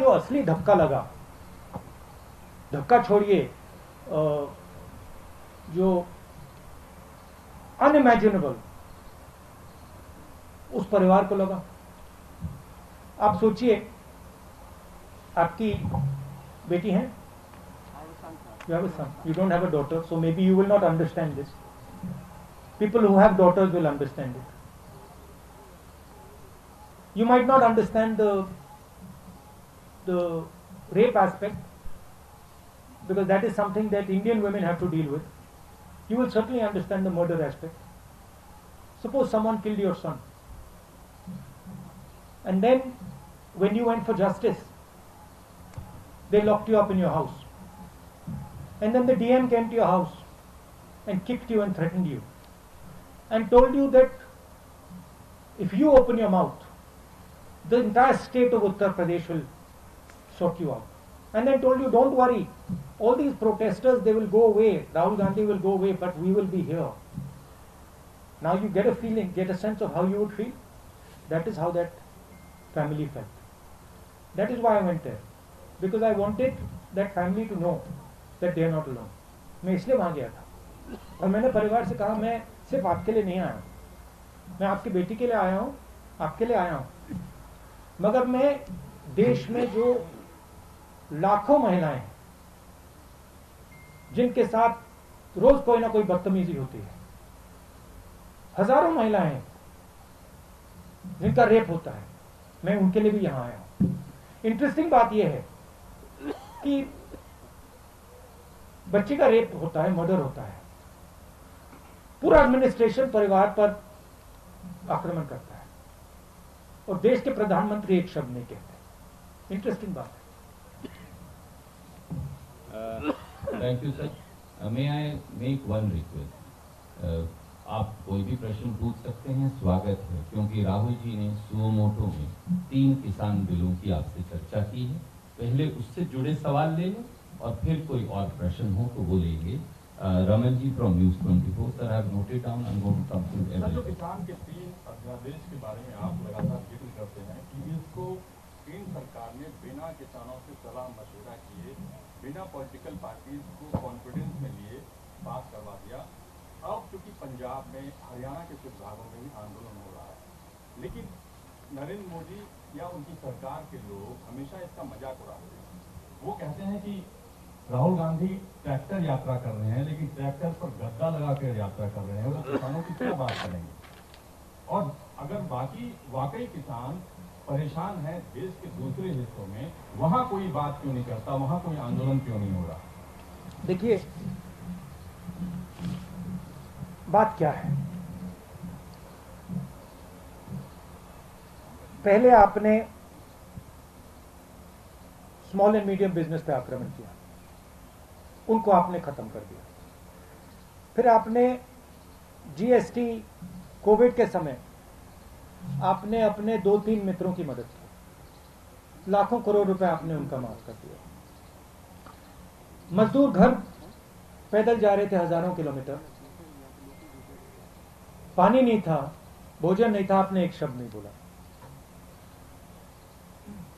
जो असली धक्का लगा, धक्का छोड़िए, जो अनइमेजिनेबल उस परिवार को लगा। आप सोचिए, आपकी बेटी है, you have a son, you don't have a daughter, so maybe you will not understand this. People who have daughters will understand it. You might not understand the rape aspect, because that is something that Indian women have to deal with. You will certainly understand the murder aspect. Suppose someone killed your son, and then when you went for justice, they locked you up in your house, and then the DM came to your house and kicked you and threatened you and told you that if you open your mouth, the entire state of Uttar Pradesh will sort you out, and then told you, don't worry, all these protesters, they will go away, Rahul Gandhi will go away, but we will be here. Now you get a feeling, get a sense of how you would feel. That is how that family felt. That is why I went there, because I wanted that family to know that they are not alone. मैं इसलिए वहाँ गया था, और मैंने परिवार से कहा, मैं सिर्फ आपके लिए नहीं आया, मैं आपकी बेटी के लिए आया हूँ, आपके लिए आया हूँ, मगर मैं देश में जो लाखों महिलाएं हैं जिनके साथ रोज कोई ना कोई बदतमीजी होती है, हजारों महिलाएं हैं जिनका रेप होता है, मैं उनके लिए भी यहां आया हूं। इंटरेस्टिंग बात यह है कि बच्ची का रेप होता है, मर्डर होता है, पूरा एडमिनिस्ट्रेशन परिवार पर आक्रमण करता है, और देश के प्रधानमंत्री एक शब्द नहीं कहते। इंटरेस्टिंग बात है। Thank you sir. May I make one request, आप कोई भी प्रश्न पूछ सकते हैं, स्वागत है, क्योंकि राहुल जी ने सुओ मोटो में 3 किसान बिलों की आपसे चर्चा की है। पहले उससे जुड़े सवाल ले लें और फिर कोई और प्रश्न हो तो वो लेंगे। Raman ji from news 24, sir I have noted down and going to come to every. जो किसान के 3 अध्यादेश के बारे में आप लगातार जिक्र करते हैं कि इसको केंद्र सरकार ने बिना किसानों से सलाह मशवरा किए, बिना पॉलिटिकल पार्टीज को कॉन्फिडेंस में लिए पास करवा दिया। अब चूंकि पंजाब में, हरियाणा के कुछ भागों में भी आंदोलन हो रहा है, लेकिन नरेंद्र मोदी या उनकी सरकार के लोग हमेशा इसका मजाक उड़ाते हैं। वो कहते हैं कि राहुल गांधी ट्रैक्टर यात्रा कर रहे हैं, लेकिन ट्रैक्टर पर गद्दा लगा कर यात्रा कर रहे हैं, वो किसानों की क्या बात करेंगे? और अगर वाकई किसान परेशान है देश के दूसरे हिस्सों में, वहां कोई बात क्यों नहीं करता, वहां कोई आंदोलन क्यों नहीं हो रहा? देखिए, बात क्या है, पहले आपने स्मॉल एंड मीडियम बिजनेस पे आक्रमण किया, उनको आपने खत्म कर दिया। फिर आपने जीएसटी, कोविड के समय आपने अपने 2-3 मित्रों की मदद की, लाखों करोड़ रुपए आपने उनका माफ कर दिया। मजदूर घर पैदल जा रहे थे हजारों किलोमीटर, पानी नहीं था, भोजन नहीं था, आपने एक शब्द नहीं बोला,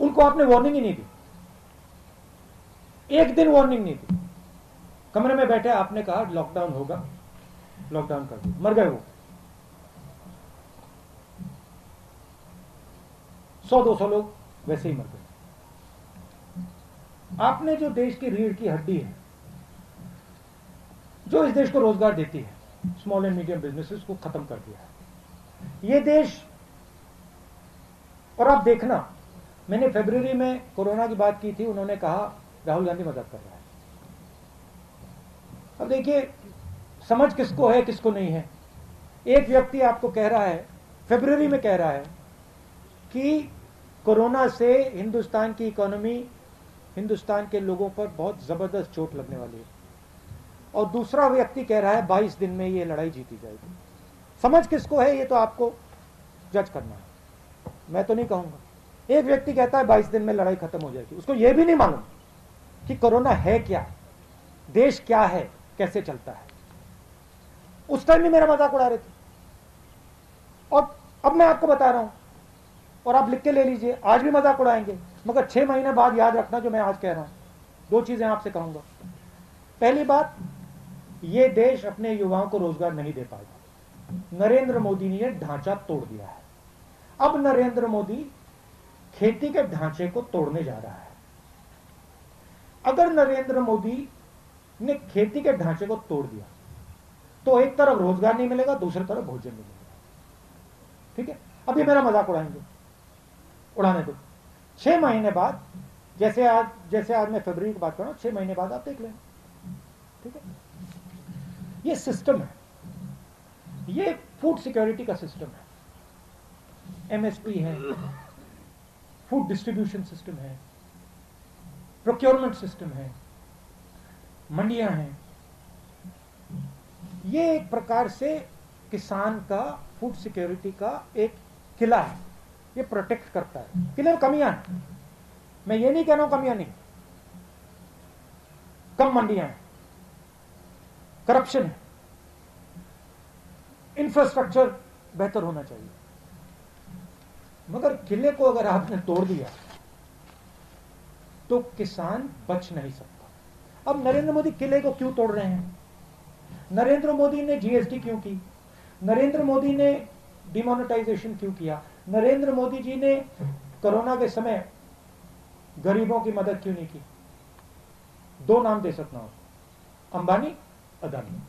उनको आपने वार्निंग ही नहीं दी, एक दिन वार्निंग नहीं दी। कमरे में बैठे आपने कहा लॉकडाउन होगा, लॉकडाउन कर दिया, मर गए वो। 100-200 लोग वैसे ही मर गए। आपने जो देश की रीढ़ की हड्डी है, जो इस देश को रोजगार देती है, स्मॉल एंड मीडियम बिजनेसेस को खत्म कर दिया है ये देश। और आप देखना, मैंने फरवरी में कोरोना की बात की थी, उन्होंने कहा राहुल गांधी मदद कर रहा है। अब देखिए, समझ किसको है किसको नहीं है। एक व्यक्ति आपको कह रहा है, फरवरी में कह रहा है कि कोरोना से हिंदुस्तान की इकोनॉमी, हिंदुस्तान के लोगों पर बहुत जबरदस्त चोट लगने वाली है, और दूसरा व्यक्ति कह रहा है 22 दिन में ये लड़ाई जीती जाएगी। समझ किसको है ये तो आपको जज करना है, मैं तो नहीं कहूंगा। एक व्यक्ति कहता है 22 दिन में लड़ाई खत्म हो जाएगी, उसको यह भी नहीं मालूम कि कोरोना है क्या, देश क्या है, कैसे चलता है। उस टाइम भी मेरा मजाक उड़ा रहे थे, और अब मैं आपको बता रहा हूं, और आप लिख के ले लीजिए, आज भी मजाक उड़ाएंगे। मगर 6 महीने बाद याद रखना जो मैं आज कह रहा हूं। 2 चीजें आपसे कहूंगा। पहली बात, ये देश अपने युवाओं को रोजगार नहीं दे पाएगा। नरेंद्र मोदी ने ढांचा तोड़ दिया है। अब नरेंद्र मोदी खेती के ढांचे को तोड़ने जा रहा है। अगर नरेंद्र मोदी ने खेती के ढांचे को तोड़ दिया तो एक तरफ रोजगार नहीं मिलेगा, दूसरी तरफ भोजन नहीं मिलेगा। ठीक है, अभी मेरा मजाक उड़ाएंगे, उड़ाने दो। 6 महीने बाद, जैसे आज मैं फरवरी की बात कर रहा हूं, 6 महीने बाद आप देख लें। ठीक है, ये सिस्टम है, ये फूड सिक्योरिटी का सिस्टम है। एमएसपी है, फूड डिस्ट्रीब्यूशन सिस्टम है, प्रोक्योरमेंट सिस्टम है, मंडियां हैं। ये एक प्रकार से किसान का फूड सिक्योरिटी का एक किला है, ये प्रोटेक्ट करता है। किले में कमियां हैं, मैं ये नहीं कह रहा हूं कमियां नहीं, कम मंडियां हैं, करप्शन है, इंफ्रास्ट्रक्चर बेहतर होना चाहिए। मगर किले को अगर आपने तोड़ दिया तो किसान बच नहीं सकता। अब नरेंद्र मोदी किले को क्यों तोड़ रहे हैं? नरेंद्र मोदी ने जीएसटी क्यों की? नरेंद्र मोदी ने डिमोनेटाइजेशन क्यों किया? नरेंद्र मोदी जी ने कोरोना के समय गरीबों की मदद क्यों नहीं की? 2 नाम दे सकता हूं, अंबानी, अदानी।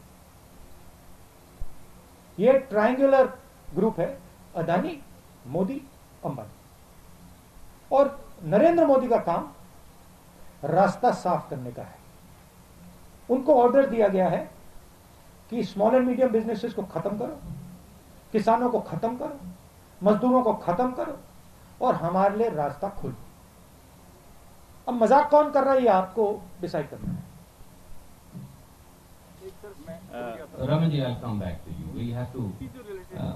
ये ट्रायंगुलर ग्रुप है, अदानी, मोदी, अंबानी। और नरेंद्र मोदी का काम रास्ता साफ करने का है। उनको ऑर्डर दिया गया है कि स्मॉल एंड मीडियम बिजनेसेस को खत्म करो, किसानों को खत्म करो, मजदूरों को खत्म करो और हमारे लिए रास्ता खोलो। अब मजाक कौन कर रहा है ये आपको डिसाइड करना है। Raman ji, I'll come back to you. We have to.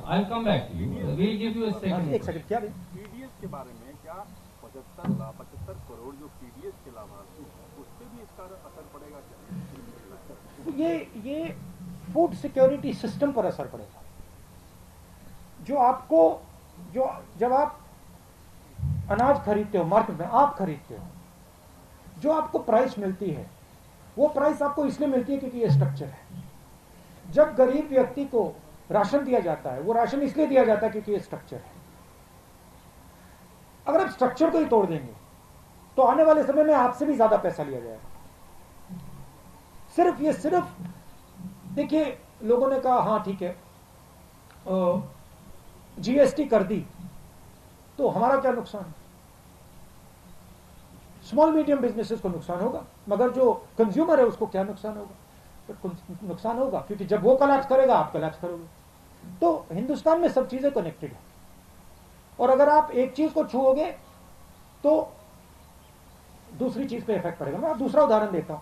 I'll come back to you. We'll give you a second. एक सेकंड, क्या टीडीएस के बारे में क्या 75 करोड़ जो टीडीएस के लाभार्थी हैं उस पर भी इसका असर पड़ेगा क्या? ये फूड सिक्योरिटी सिस्टम पर असर पड़ेगा। जब आप अनाज खरीदते हो मार्केट में, आप खरीदते हो, जो आपको प्राइस मिलती है वो प्राइस आपको इसलिए मिलती है क्योंकि ये स्ट्रक्चर है। जब गरीब व्यक्ति को राशन दिया जाता है, वो राशन इसलिए दिया जाता है क्योंकि ये स्ट्रक्चर है। अगर आप स्ट्रक्चर को ही तोड़ देंगे तो आने वाले समय में आपसे भी ज्यादा पैसा लिया जाएगा। सिर्फ देखिए, लोगों ने कहा हाँ ठीक है, जीएसटी कर दी तो हमारा क्या नुकसान? स्मॉल मीडियम बिजनेसेस को नुकसान होगा, मगर जो कंज्यूमर है उसको क्या नुकसान होगा? तो नुकसान होगा, क्योंकि जब वो कोलैप्स करेगा आप कोलैप्स करोगे। तो हिंदुस्तान में सब चीजें कनेक्टेड है, और अगर आप एक चीज को छूओगे तो दूसरी चीज पे इफेक्ट पड़ेगा। मैं दूसरा उदाहरण देता हूं।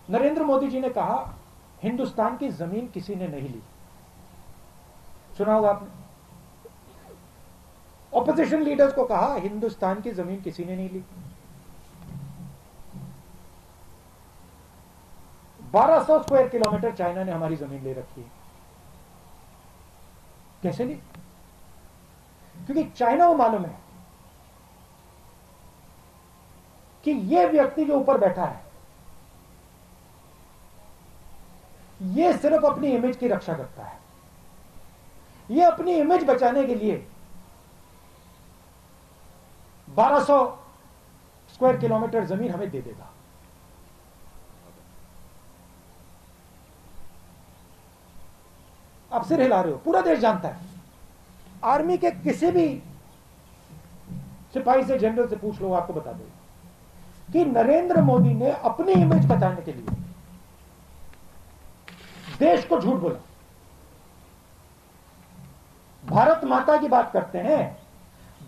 नरेंद्र मोदी जी ने कहा हिंदुस्तान की जमीन किसी ने नहीं ली, सुना होगा आपने। ऑपोजिशन लीडर्स को कहा हिंदुस्तान की जमीन किसी ने नहीं ली। 1200 स्क्वायर किलोमीटर चाइना ने हमारी जमीन ले रखी है। कैसे ली? क्योंकि चाइना को मालूम है कि यह व्यक्ति जो ऊपर बैठा है यह सिर्फ अपनी इमेज की रक्षा करता है। यह अपनी इमेज बचाने के लिए 1200 स्क्वायर किलोमीटर जमीन हमें दे देगा। आप सिर हिला रहे हो, पूरा देश जानता है। आर्मी के किसी भी सिपाही से, जनरल से पूछ लो, आपको बता देगा कि नरेंद्र मोदी ने अपनी इमेज बचाने के लिए देश को झूठ बोला। भारत माता की बात करते हैं,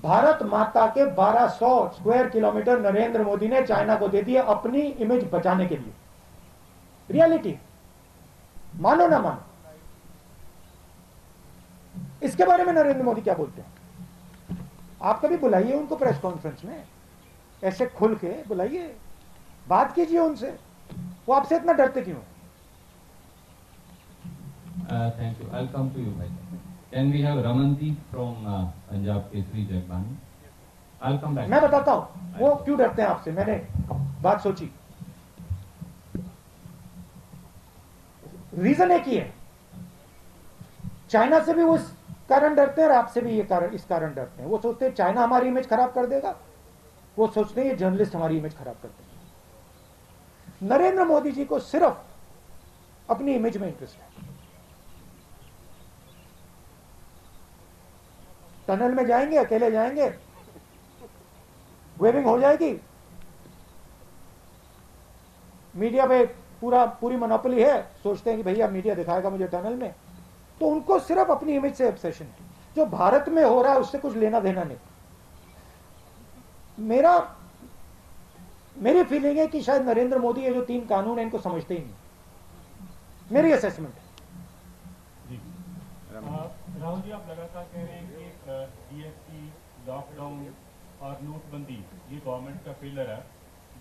भारत माता के 1200 स्क्वायर किलोमीटर नरेंद्र मोदी ने चाइना को दे दिया अपनी इमेज बचाने के लिए। रियलिटी, मानो ना मानो। इसके बारे में नरेंद्र मोदी क्या बोलते हैं? आप कभी बुलाइए उनको प्रेस कॉन्फ्रेंस में, ऐसे खुल के बुलाइए, बात कीजिए उनसे। वो आपसे इतना डरते क्यों? Thank you. I'll come to you, भाई। Can we have Ramandeep from Punjab Kesari Jagbani? I'll come back. मैं बताता हूं वो क्यों डरते हैं आपसे. मैंने बात सोची. रीजन एक ही है. चाइना से भी वो इस कारण डरते हैं और आपसे भी ये कारण इस कारण डरते हैं. वो सोचते हैं चाइना हमारी इमेज खराब कर देगा. वो सोचते हैं ये जर्नलिस्ट हमारी इमेज खराब कर देगा. नरेंद्र मोदी जी को सिर्फ अपनी इमेज में इंटरेस्ट है. टनल में जाएंगे, अकेले जाएंगे, वेविंग हो जाएगी, मीडिया पे पूरी मोनोपोली है. सोचते हैं कि भैया मीडिया दिखाएगा मुझे टनल में. तो उनको सिर्फ अपनी इमेज से ऑब्सेशन है. जो भारत में हो रहा है उससे कुछ लेना देना नहीं. मेरी फीलिंग है कि शायद नरेंद्र मोदी ये जो 3 कानून है इनको समझते ही नहीं. मेरी असेसमेंट है. राहुल जी, आप लगातार कह रहे हैं कि जीएसटी, लॉकडाउन और नोटबंदी ये गवर्नमेंट का फेलियर है,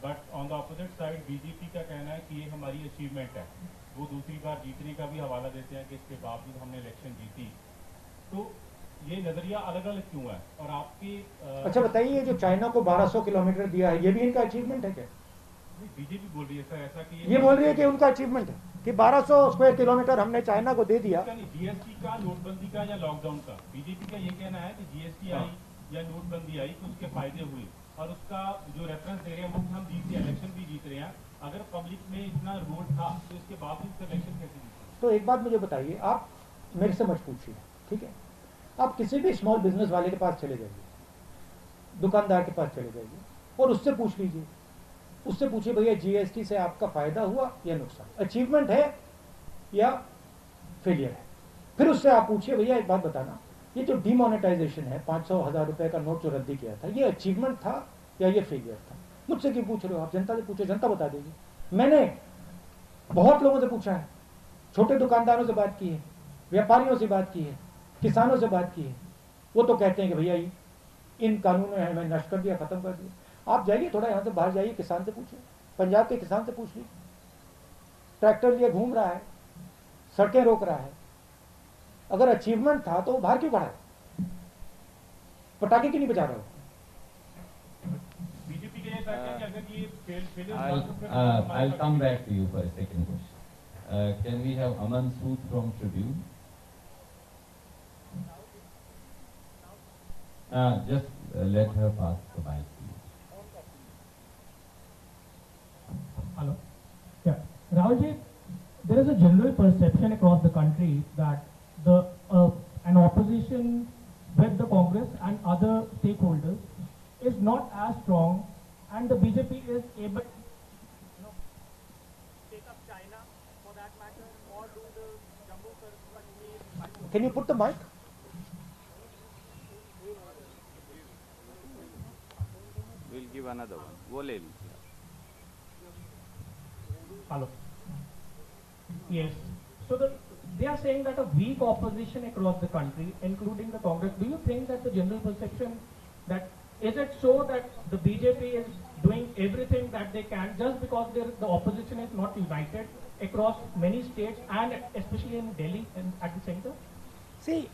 but on the opposite side BJP का कहना है कि ये हमारी अचीवमेंट है. वो दूसरी बार जीतने का भी हवाला देते हैं कि इसके बावजूद हमने इलेक्शन जीती. तो ये नजरिया अलग अलग क्यों है? और आपकी अच्छा बताइए, ये जो चाइना को 1200 किलोमीटर दिया है ये भी इनका अचीवमेंट है क्या? बीजेपी बोल रही है सर ऐसा कि ये बोल रही है कि उनका अचीवमेंट है कि 1200 स्क्वायर किलोमीटर हमने चाइना को दे दिया. जीएसटी का, नोटबंदी का या लॉकडाउन का, बीजेपी का ये कहना है कि जीएसटी आई या नोटबंदी आई तो उसके फायदे हुए और उसका जो रेफरेंस दे रहे हैं वो हम जीत रहे, इलेक्शन भी जीत रहे हैं. अगर पब्लिक में इतना रोल था तो इसके बावजूद इलेक्शन कैसे जीते? तो एक बात मुझे बताइए, आप मेरे से मत पूछिए, ठीक है? आप किसी भी स्मॉल बिजनेस वाले के पास चले जाइए, दुकानदार के पास चले जाइए और उससे पूछ लीजिए. उससे पूछिए भैया जीएसटी से आपका फायदा हुआ या नुकसान, अचीवमेंट है या फेलियर है. फिर उससे आप पूछिए भैया एक बात बताना, ये जो डिमोनेटाइजेशन है 500,000 रुपए का नोट जो रद्दी किया था, ये अचीवमेंट था या ये फेलियर था? मुझसे क्यों पूछ रहे हो आप? जनता से पूछो, जनता बता देगी. मैंने बहुत लोगों से पूछा है, छोटे दुकानदारों से बात की है, व्यापारियों से बात की है, किसानों से बात की है. वो तो कहते हैं कि भैया इन कानूनों ने हमें नष्ट कर दिया, खत्म कर दिया. आप जाइए थोड़ा यहाँ से बाहर जाइए, किसान से पूछिए, पंजाब के किसान से पूछ लीजिए. ट्रैक्टर लिए घूम रहा है, सड़कें रोक रहा है. अगर अचीवमेंट था तो वो बाहर क्यों खड़ा है? पटाखे क्यों नहीं बजा रहा हो? बीजेपी के अगर ये I'll come back to you for a second question. Can we have Aman Sood from Tribune? Just let her pass the mic. Hello. Yeah. Rahulji, there is a general perception across the country that an opposition with the Congress and other stakeholders is not as strong, and the BJP is able to take up China for that matter, or do the Jammu Kashmir. Can you put the mic? We'll give another one. वो ले लीजिए. Hello. Yes. So they are saying that a weak opposition across the country, including the Congress. Do you think that the general perception that is it so that the BJP is doing everything that they can just because the opposition is not united across many states and especially in Delhi and at the center? See,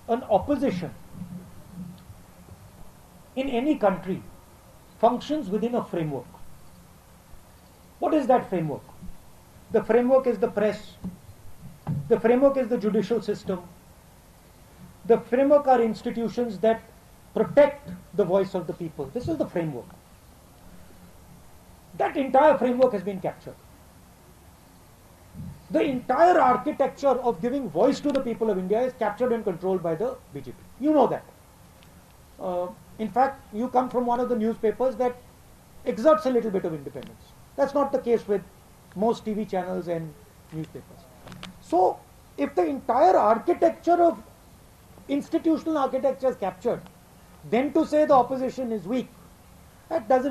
an opposition in any country functions within a framework. What is that framework? The framework is the press. The framework is the judicial system. The framework are institutions that protect the voice of the people. This is the framework. That entire framework has been captured. The entire architecture of giving voice to the people of India is captured and controlled by the BJP. You know that. In fact, you come from one of the newspapers that exerts a little bit of independence. That's not the case with most TV channels and newspapers. So, if the entire architecture of institutional architecture is captured, then to say the opposition is weak, that's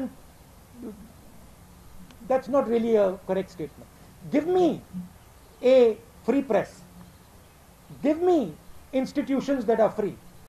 not really a correct statement. Give me a free press. Give me institutions that are free.